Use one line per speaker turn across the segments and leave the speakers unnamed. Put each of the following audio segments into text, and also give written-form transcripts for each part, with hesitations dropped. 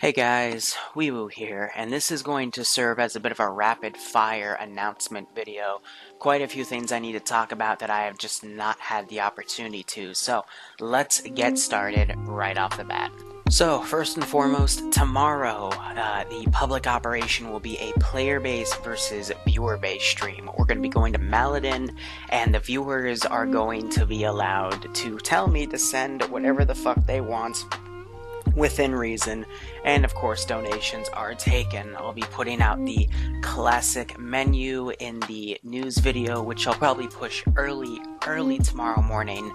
Hey guys, Weewoo here, and this is going to serve as a bit of a rapid fire announcement video. Quite a few things I need to talk about that I have just not had the opportunity to, so let's get started right off the bat. So, first and foremost, tomorrow, the public operation will be a player-based versus viewer-based stream. We're going to be going to Maladin, and the viewers are going to be allowed to tell me to send whatever the fuck they want within reason, and of course donations are taken. I'll be putting out the classic menu in the news video, which I'll probably push early tomorrow morning,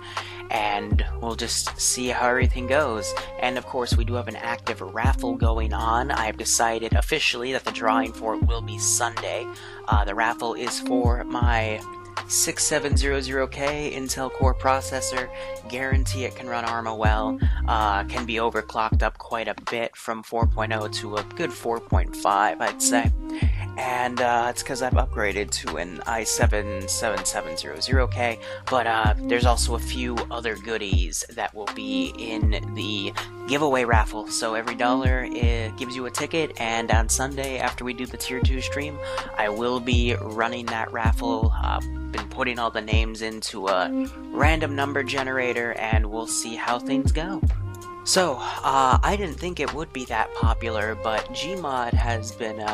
and we'll just see how everything goes. And of course we do have an active raffle going on. I have decided officially that the drawing for it will be Sunday. The raffle is for my 6700K Intel Core processor. Guarantee it can run Arma well, can be overclocked up quite a bit from 4.0 to a good 4.5, I'd say. And it's because I've upgraded to an i7-7700K, but there's also a few other goodies that will be in the giveaway raffle. So every dollar gives you a ticket, and on Sunday after we do the tier 2 stream, I will be running that raffle. Been putting all the names into a random number generator, and we'll see how things go. So, I didn't think it would be that popular, but Gmod has been,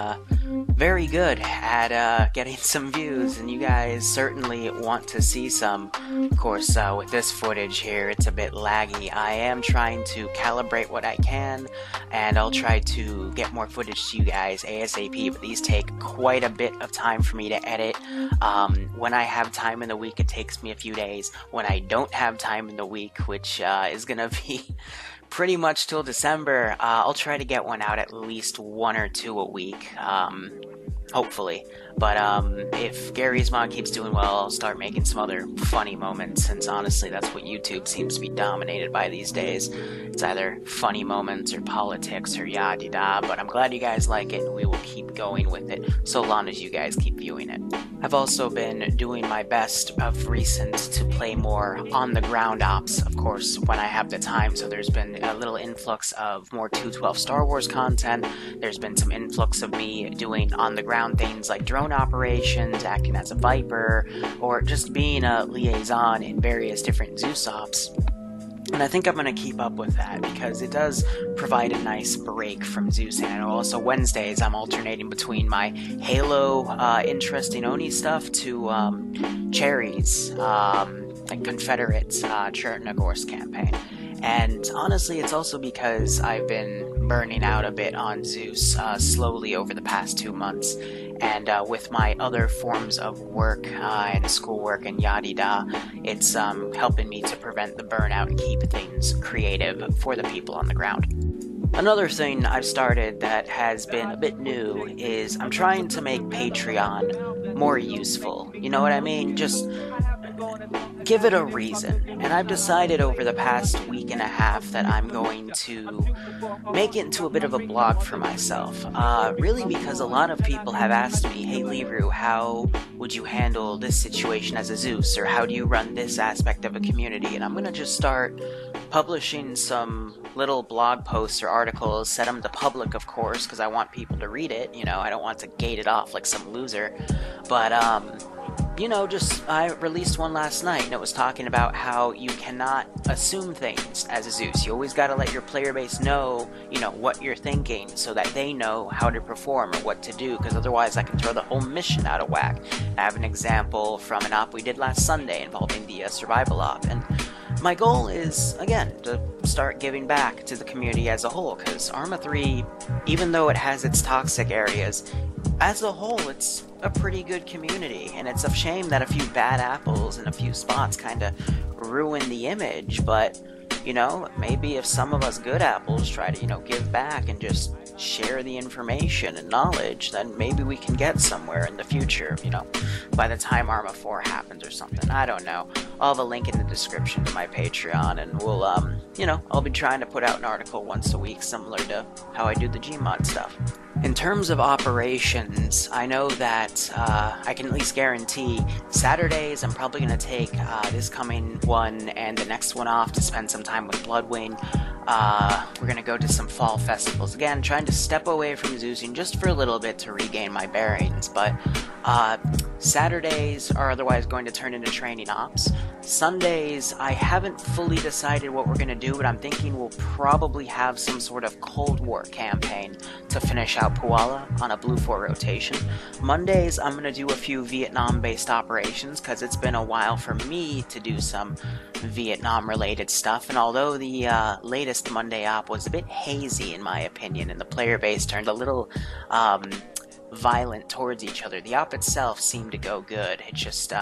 very good at, getting some views, and you guys certainly want to see some. Of course, with this footage here, it's a bit laggy. I am trying to calibrate what I can, and I'll try to get more footage to you guys ASAP, but these take quite a bit of time for me to edit. When I have time in the week, it takes me a few days. When I don't have time in the week, which, is gonna be pretty much till December, I'll try to get one out at least 1 or 2 a week, hopefully. But if Gary's mod keeps doing well, I'll start making some other funny moments, since honestly that's what YouTube seems to be dominated by these days. It's either funny moments or politics or yada-da, but I'm glad you guys like it, and we will keep going with it so long as you guys keep viewing it. I've also been doing my best of recent to play more on-the-ground ops, of course, when I have the time. So there's been a little influx of more 212 Star Wars content. There's been some influx of me doing on-the-ground things like drone operations, acting as a Viper, or just being a liaison in various different Zeus ops. And I think I'm going to keep up with that, because it does provide a nice break from Zeus. And also Wednesdays, I'm alternating between my Halo interesting Oni stuff to Cherry's like Confederate Chernogorsk campaign. And honestly, it's also because I've been burning out a bit on Zeus slowly over the past 2 months. And with my other forms of work and schoolwork and yada-da, it's helping me to prevent the burnout and keep things creative for the people on the ground. Another thing I've started that has been a bit new is I'm trying to make Patreon more useful. You know what I mean? Just give it a reason. And I've decided over the past week and a half that I'm going to make it into a bit of a blog for myself. Really because a lot of people have asked me, hey Liru, how would you handle this situation as a Zeus? Or how do you run this aspect of a community? And I'm gonna just start publishing some little blog posts or articles, set them to public, of course, because I want people to read it. You know, I don't want to gate it off like some loser. But, you know, I released one last night, and it was talking about how you cannot assume things as a Zeus. You always gotta let your player base know, you know, what you're thinking, so that they know how to perform or what to do, because otherwise I can throw the whole mission out of whack. I have an example from an op we did last Sunday involving the survival op, and my goal is, again, to start giving back to the community as a whole, because Arma 3, even though it has its toxic areas, as a whole, it's a pretty good community, and it's a shame that a few bad apples in a few spots kind of ruin the image, but, you know, maybe if some of us good apples try to, you know, give back and just share the information and knowledge, then maybe we can get somewhere in the future, you know, by the time Arma 4 happens or something. I don't know. I'll have a link in the description to my Patreon, and we'll, you know, I'll be trying to put out an article once a week, similar to how I do the Gmod stuff. In terms of operations, I know that I can at least guarantee Saturdays I'm probably going to take this coming one and the next one off to spend some time with Bloodwing. We're going to go to some fall festivals again, trying to step away from Zeusing just for a little bit to regain my bearings, but Saturdays are otherwise going to turn into training ops. Sundays, I haven't fully decided what we're going to do, but I'm thinking we'll probably have some sort of Cold War campaign to finish out Puyallup on a Blue 4 rotation. Mondays, I'm going to do a few Vietnam-based operations, because it's been a while for me to do some Vietnam-related stuff, and although the latest Monday op was a bit hazy in my opinion, and the player base turned a little violent towards each other, the op itself seemed to go good. It just,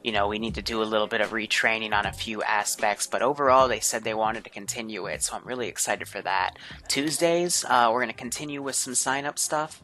you know, we need to do a little bit of retraining on a few aspects, but overall they said they wanted to continue it, so I'm really excited for that. Tuesdays, we're going to continue with some sign-up stuff.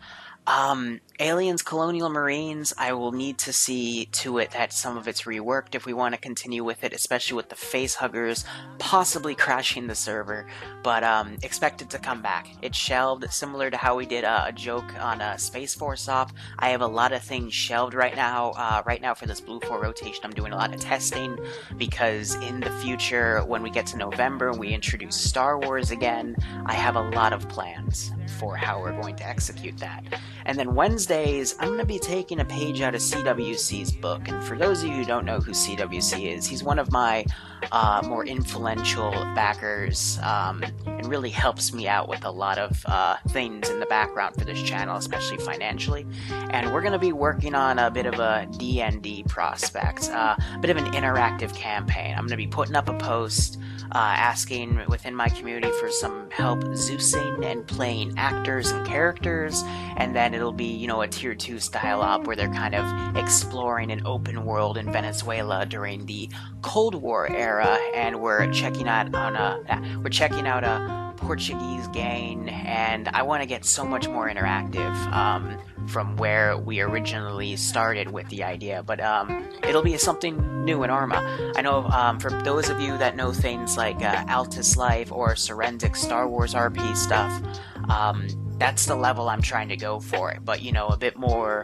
Aliens, Colonial Marines, I will need to see to it that some of it's reworked if we want to continue with it, especially with the facehuggers possibly crashing the server, but expect it to come back. It's shelved, similar to how we did a joke on a Space Force op. I have a lot of things shelved right now. Right now for this Blue 4 rotation, I'm doing a lot of testing, because in the future, when we get to November and we introduce Star Wars again, I have a lot of plans for how we're going to execute that. And then Wednesdays, I'm going to be taking a page out of CWC's book, and for those of you who don't know who CWC is, he's one of my more influential backers, and really helps me out with a lot of things in the background for this channel, especially financially. And we're going to be working on a bit of a D&D prospect, a bit of an interactive campaign. I'm going to be putting up a post asking within my community for some help Zeusing and playing actors and characters, and then it'll be, you know, a tier 2 style op where they're kind of exploring an open world in Venezuela during the Cold War era, and we're checking out a Portuguese gang, and I want to get so much more interactive from where we originally started with the idea, but it'll be something new in Arma. I know for those of you that know things like Altus Life or Serendic Star Wars RP stuff, that's the level I'm trying to go for, but you know, a bit more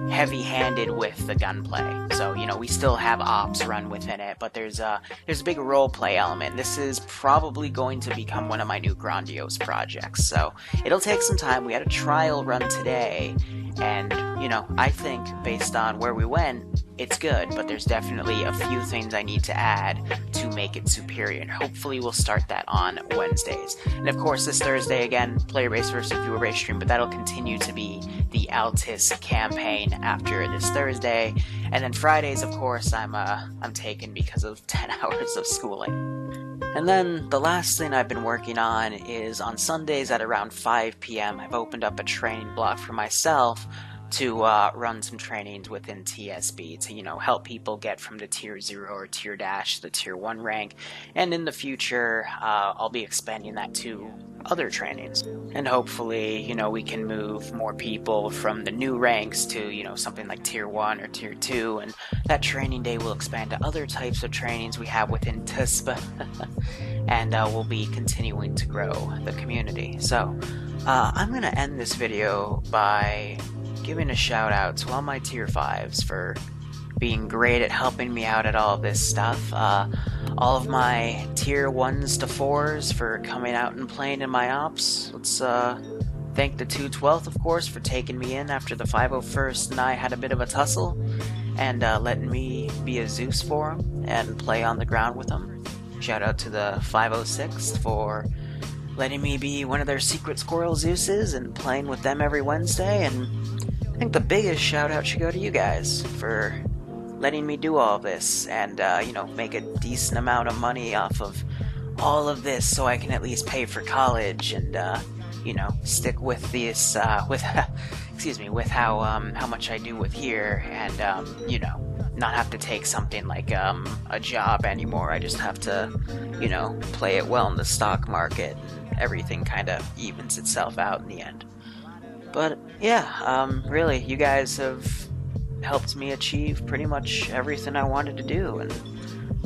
heavy-handed with the gunplay. So, you know, we still have ops run within it, but there's a big role-play element. This is probably going to become one of my new grandiose projects, so it'll take some time. We had a trial run today, and, you know, I think, based on where we went, it's good, but there's definitely a few things I need to add to make it superior, and hopefully we'll start that on Wednesdays. And of course, this Thursday, again, player base versus viewer base stream, but that'll continue to be the Altis campaign after this Thursday. And then Fridays, of course, I'm taken because of 10 hours of schooling. And then the last thing I've been working on is on Sundays at around 5 p.m. I've opened up a training block for myself to run some trainings within TSB to, you know, help people get from the tier 0 or tier dash to the tier 1 rank, and in the future I'll be expanding that to other trainings, and hopefully, you know, we can move more people from the new ranks to, you know, something like tier 1 or tier 2, and that training day will expand to other types of trainings we have within TSB and we'll be continuing to grow the community. So I'm gonna end this video by giving a shout out to all my tier 5s for being great at helping me out at all of this stuff. All of my tier 1s to 4s for coming out and playing in my ops. Let's thank the 212th, of course, for taking me in after the 501st and I had a bit of a tussle, and letting me be a Zeus for him and play on the ground with him. Shout out to the 506th for letting me be one of their secret squirrel Zeuses and playing with them every Wednesday, and I think the biggest shout out should go to you guys for letting me do all this and, you know, make a decent amount of money off of all of this so I can at least pay for college and, you know, stick with this, with how much I do with here, and, you know, not have to take something like, a job anymore. I just have to, you know, play it well in the stock market, and everything kind of evens itself out in the end. But yeah, really, you guys have helped me achieve pretty much everything I wanted to do, and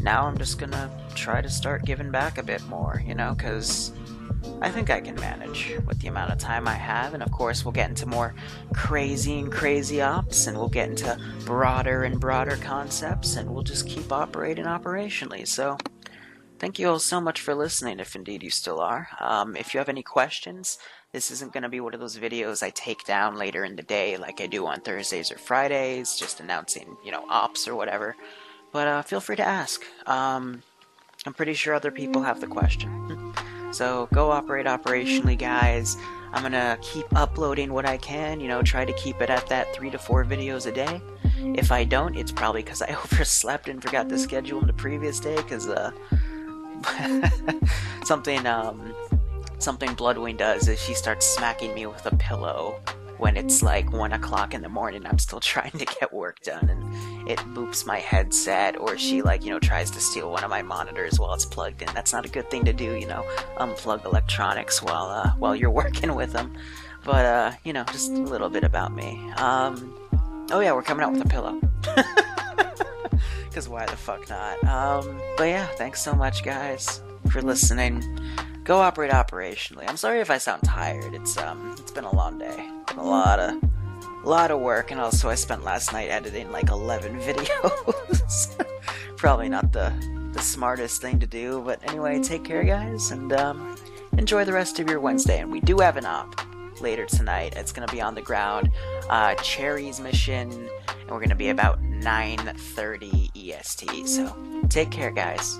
now I'm just gonna try to start giving back a bit more, you know, because I think I can manage with the amount of time I have, and of course we'll get into more crazy ops, and we'll get into broader and broader concepts, and we'll just keep operating operationally. So thank you all so much for listening, if indeed you still are. If you have any questions, this isn't going to be one of those videos I take down later in the day like I do on Thursdays or Fridays, just announcing, ops or whatever. But feel free to ask. I'm pretty sure other people have the question. So go operate operationally, guys. I'm gonna keep uploading what I can, try to keep it at that 3 to 4 videos a day. If I don't, it's probably because I overslept and forgot to schedule them the previous day, because something Bloodwing does is she starts smacking me with a pillow when it's like 1 o'clock in the morning. I'm still trying to get work done, and it boops my headset, or she tries to steal one of my monitors while it's plugged in. That's not a good thing to do, unplug electronics while you're working with them. But just a little bit about me. Oh yeah, we're coming out with a pillow. Because why the fuck not? But yeah, thanks so much, guys, for listening. Go operate operationally. I'm sorry if I sound tired. It's been a long day. Been a lot of work, and also I spent last night editing like 11 videos. Probably not the smartest thing to do, but anyway, take care, guys, and enjoy the rest of your Wednesday. And we do have an op later tonight. It's gonna be on the ground, Cherry's mission, and we're gonna be about 9:30 EST. So take care, guys.